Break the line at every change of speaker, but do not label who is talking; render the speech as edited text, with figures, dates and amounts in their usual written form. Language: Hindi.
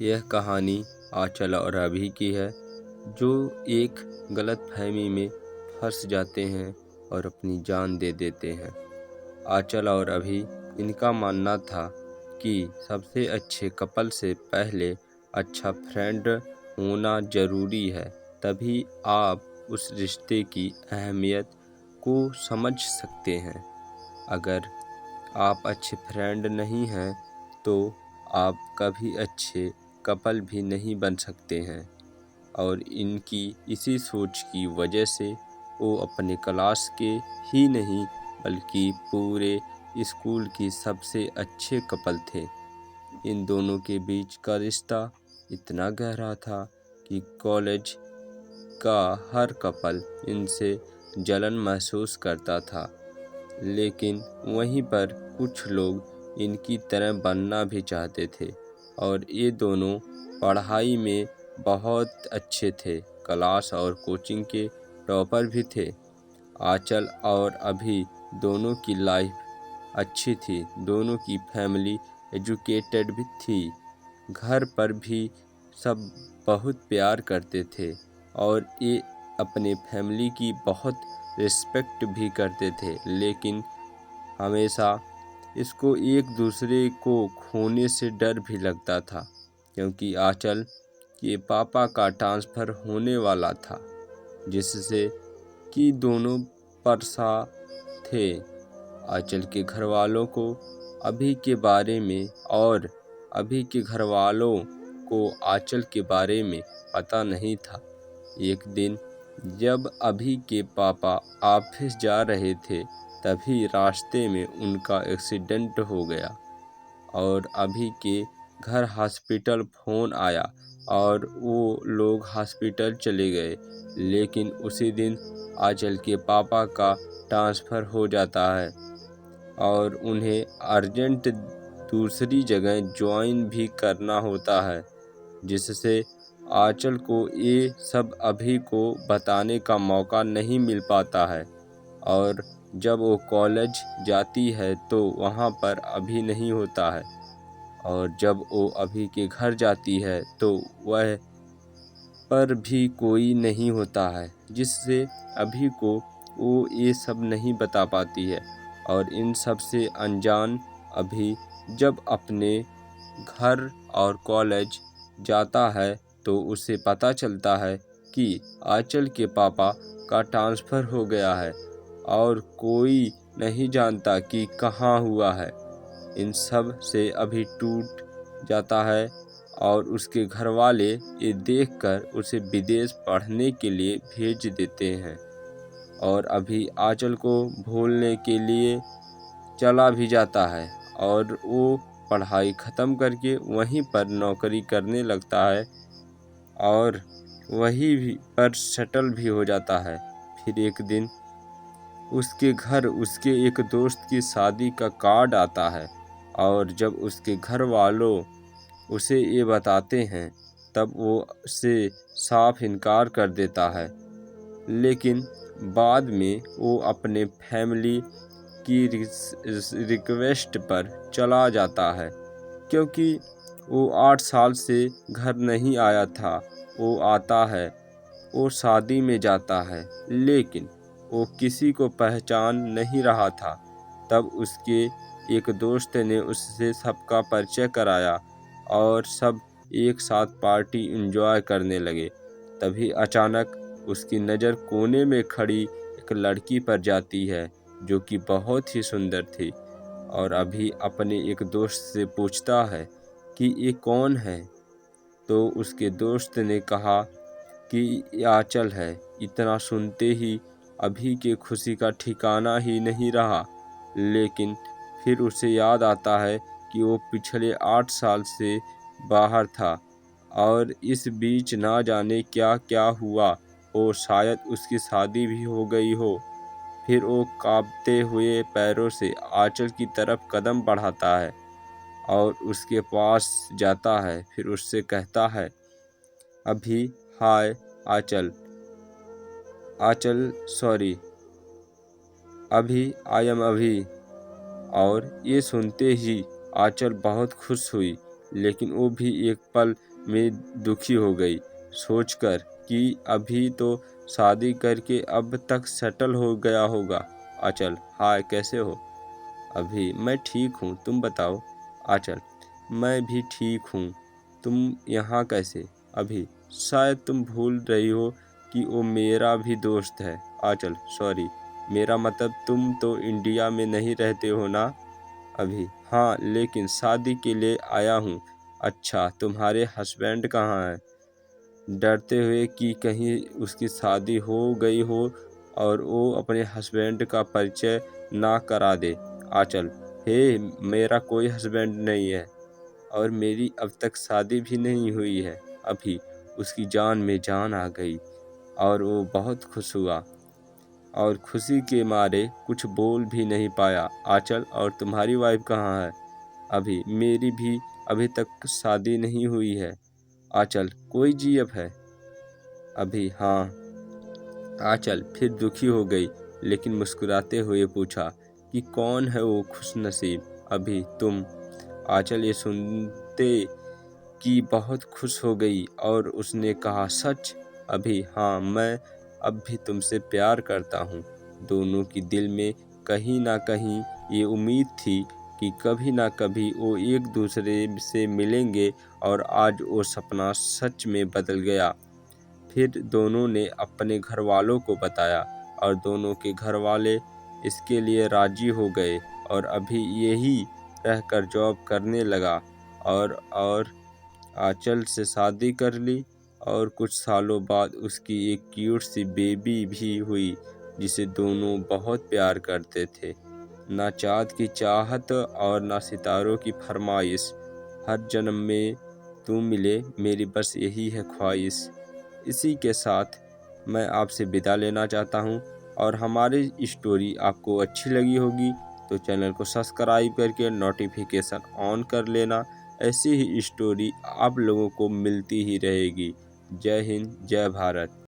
यह कहानी आंचल और अभी की है, जो एक गलतफहमी में फंस जाते हैं और अपनी जान दे देते हैं। आंचल और अभी, इनका मानना था कि सबसे अच्छे कपल से पहले अच्छा फ्रेंड होना ज़रूरी है, तभी आप उस रिश्ते की अहमियत को समझ सकते हैं। अगर आप अच्छे फ्रेंड नहीं हैं तो आप कभी अच्छे कपल भी नहीं बन सकते हैं। और इनकी इसी सोच की वजह से वो अपने क्लास के ही नहीं बल्कि पूरे स्कूल की सबसे अच्छे कपल थे। इन दोनों के बीच का रिश्ता इतना गहरा था कि कॉलेज का हर कपल इनसे जलन महसूस करता था। लेकिन वहीं पर कुछ लोग इनकी तरह बनना भी चाहते थे और ये दोनों पढ़ाई में बहुत अच्छे थे, क्लास और कोचिंग के टॉपर भी थे। आंचल और अभी दोनों की लाइफ अच्छी थी, दोनों की फैमिली एजुकेटेड भी थी, घर पर भी सब बहुत प्यार करते थे और ये अपने फैमिली की बहुत रिस्पेक्ट भी करते थे। लेकिन हमेशा इसको एक दूसरे को खोने से डर भी लगता था, क्योंकि आंचल के पापा का ट्रांसफ़र होने वाला था, जिससे कि दोनों परेशान थे। आंचल के घर वालों को अभी के बारे में और अभी के घर वालों को आंचल के बारे में पता नहीं था। एक दिन जब अभी के पापा ऑफिस जा रहे थे, तभी रास्ते में उनका एक्सीडेंट हो गया और अभी के घर हॉस्पिटल फ़ोन आया और वो लोग हॉस्पिटल चले गए। लेकिन उसी दिन आंचल के पापा का ट्रांसफ़र हो जाता है और उन्हें अर्जेंट दूसरी जगह ज्वाइन भी करना होता है, जिससे आंचल को ये सब अभी को बताने का मौका नहीं मिल पाता है। और जब वो कॉलेज जाती है तो वहाँ पर अभी नहीं होता है, और जब वो अभी के घर जाती है तो वह पर भी कोई नहीं होता है, जिससे अभी को वो ये सब नहीं बता पाती है। और इन सब से अनजान अभी जब अपने घर और कॉलेज जाता है तो उसे पता चलता है कि आंचल के पापा का ट्रांसफ़र हो गया है और कोई नहीं जानता कि कहाँ हुआ है। इन सब से अभी टूट जाता है और उसके घर वाले ये देखकर उसे विदेश पढ़ने के लिए भेज देते हैं और अभी आंचल को भूलने के लिए चला भी जाता है और वो पढ़ाई ख़त्म करके वहीं पर नौकरी करने लगता है और वहीं भी पर सेटल भी हो जाता है। फिर एक दिन उसके घर उसके एक दोस्त की शादी का कार्ड आता है और जब उसके घर वालों उसे ये बताते हैं, तब वो उससे साफ इनकार कर देता है। लेकिन बाद में वो अपने फैमिली की रिक्वेस्ट पर चला जाता है, क्योंकि वो 8 साल से घर नहीं आया था। वो आता है, वो शादी में जाता है, लेकिन वो किसी को पहचान नहीं रहा था। तब उसके एक दोस्त ने उससे सबका परिचय कराया और सब एक साथ पार्टी एंजॉय करने लगे। तभी अचानक उसकी नज़र कोने में खड़ी एक लड़की पर जाती है, जो कि बहुत ही सुंदर थी। और अभी अपने एक दोस्त से पूछता है कि ये कौन है, तो उसके दोस्त ने कहा कि ये आंचल है। इतना सुनते ही अभी के खुशी का ठिकाना ही नहीं रहा। लेकिन फिर उसे याद आता है कि वो पिछले 8 साल से बाहर था और इस बीच ना जाने क्या क्या हुआ हो, शायद उसकी शादी भी हो गई हो। फिर वो कांपते हुए पैरों से आंचल की तरफ कदम बढ़ाता है और उसके पास जाता है। फिर उससे कहता है, अभी हाय आंचल, सॉरी, अभी आई एम अभी। और ये सुनते ही आंचल बहुत खुश हुई, लेकिन वो भी एक पल में दुखी हो गई, सोचकर कि अभी तो शादी करके अब तक सेटल हो गया होगा। आंचल, हाय कैसे हो? अभी, मैं ठीक हूँ, तुम बताओ। आंचल, मैं भी ठीक हूँ, तुम यहाँ कैसे? अभी, शायद तुम भूल रही हो कि वो मेरा भी दोस्त है। आंचल, सॉरी, मेरा मतलब तुम तो इंडिया में नहीं रहते हो ना? अभी, हाँ, लेकिन शादी के लिए आया हूँ। अच्छा, तुम्हारे हस्बैंड कहाँ हैं? डरते हुए कि कहीं उसकी शादी हो गई हो और वो अपने हस्बैंड का परिचय ना करा दे। आंचल, हे, मेरा कोई हस्बैंड नहीं है और मेरी अब तक शादी भी नहीं हुई है। अभी उसकी जान में जान आ गई और वो बहुत खुश हुआ और खुशी के मारे कुछ बोल भी नहीं पाया। आंचल, और तुम्हारी वाइफ कहाँ है? अभी, मेरी भी अभी तक शादी नहीं हुई है। आंचल, कोई जीएफ है? अभी, हाँ। आंचल फिर दुखी हो गई, लेकिन मुस्कुराते हुए पूछा कि कौन है वो खुशनसीब? अभी, तुम। आंचल ये सुनते कि बहुत खुश हो गई और उसने कहा, सच? अभी, हाँ, मैं अब भी तुमसे प्यार करता हूँ। दोनों की दिल में कहीं ना कहीं ये उम्मीद थी कि कभी ना कभी वो एक दूसरे से मिलेंगे और आज वो सपना सच में बदल गया। फिर दोनों ने अपने घरवालों को बताया और दोनों के घरवाले इसके लिए राजी हो गए और अभी यही रहकर जॉब करने लगा और आंचल से शादी कर ली और कुछ सालों बाद उसकी एक क्यूट सी बेबी भी हुई जिसे दोनों बहुत प्यार करते थे। ना चाँद की चाहत और ना सितारों की फरमाइश, हर जन्म में तू मिले मेरी बस यही है ख्वाहिश। इसी के साथ मैं आपसे विदा लेना चाहता हूँ और हमारी स्टोरी आपको अच्छी लगी होगी तो चैनल को सब्सक्राइब करके नोटिफिकेशन ऑन कर लेना। ऐसी ही स्टोरी आप लोगों को मिलती ही रहेगी। जय हिंद, जय भारत।